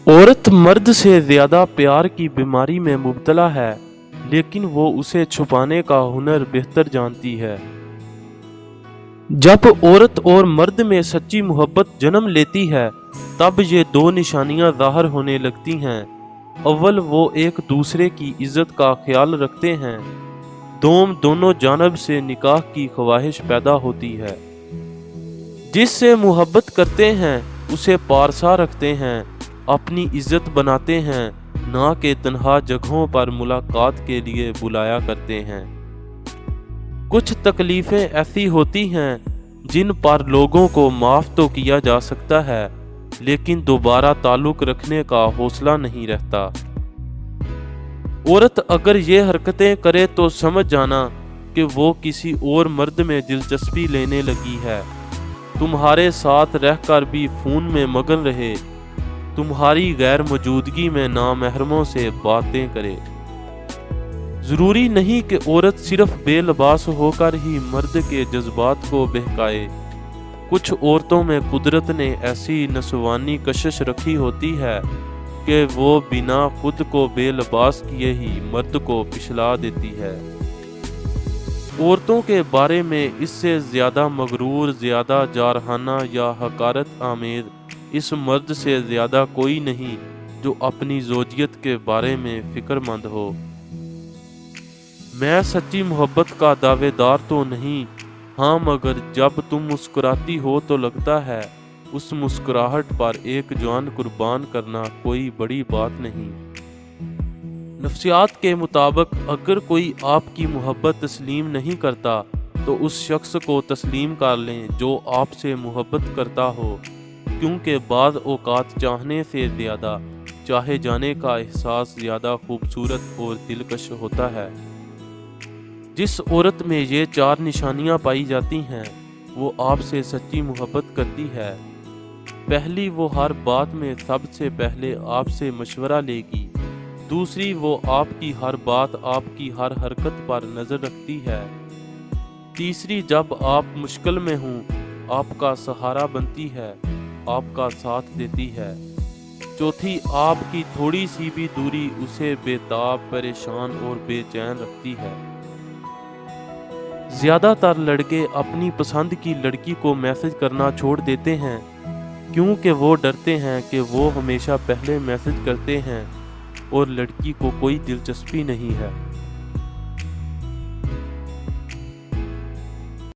औरत मर्द से ज्यादा प्यार की बीमारी में मुब्तला है, लेकिन वो उसे छुपाने का हुनर बेहतर जानती है। जब औरत और मर्द में सच्ची मोहब्बत जन्म लेती है, तब ये दो निशानियां ज़ाहिर होने लगती हैं। अव्वल, वो एक दूसरे की इज्जत का ख्याल रखते हैं। दोनों जानब से निकाह की ख्वाहिश पैदा होती है। जिससे मोहब्बत करते हैं उसे पारसा रखते हैं, अपनी इज्जत बनाते हैं, ना कि तन्हा जगहों पर मुलाकात के लिए बुलाया करते हैं। कुछ तकलीफ़ें ऐसी होती हैं जिन पर लोगों को माफ़ तो किया जा सकता है, लेकिन दोबारा ताल्लुक़ रखने का हौसला नहीं रहता। औरत अगर ये हरकतें करे तो समझ जाना कि वो किसी और मर्द में दिलचस्पी लेने लगी है। तुम्हारे साथ रहकर भी फ़ोन में मगन रहे, तुम्हारी गैर मौजूदगी में नामहरमों से बातें करे। ज़रूरी नहीं कि औरत सिर्फ बेलबास होकर ही मर्द के जज्बात को बहकाए। कुछ औरतों में कुदरत ने ऐसी नस्वानी कशिश रखी होती है कि वो बिना खुद को बेलबास किए ही मर्द को पिछला देती है। औरतों के बारे में इससे ज़्यादा मगरूर, ज़्यादा जारहाना या हकारत आमेज इस मर्द से ज़्यादा कोई नहीं जो अपनी ज़ौजियत के बारे में फ़िक्रमंद हो। मैं सच्ची मोहब्बत का दावेदार तो नहीं, हाँ, मगर जब तुम मुस्कुराती हो तो लगता है उस मुस्कुराहट पर एक जान कुर्बान करना कोई बड़ी बात नहीं। नफ्सियात के मुताबिक अगर कोई आपकी मोहब्बत तस्लीम नहीं करता तो उस शख्स को तस्लीम कर लें जो आपसे मोहब्बत करता हो, क्योंकि बाज़ औक़ात चाहने से ज़्यादा चाहे जाने का एहसास ज़्यादा खूबसूरत और दिलकश होता है। जिस औरत में ये चार निशानियां पाई जाती हैं वो आपसे सच्ची मोहब्बत करती है। पहली, वो हर बात में सबसे पहले आपसे मशवरा लेगी। दूसरी, वो आपकी हर बात, आपकी हर हरकत पर नज़र रखती है। तीसरी, जब आप मुश्किल में हों आपका सहारा बनती है, आपका साथ देती है। चौथी, आपकी थोड़ी सी भी दूरी उसे बेताब, परेशान और बेचैन रखती है। ज़्यादातर लड़के अपनी पसंद की लड़की को मैसेज करना छोड़ देते हैं क्योंकि वो डरते हैं कि वो हमेशा पहले मैसेज करते हैं और लड़की को कोई दिलचस्पी नहीं है।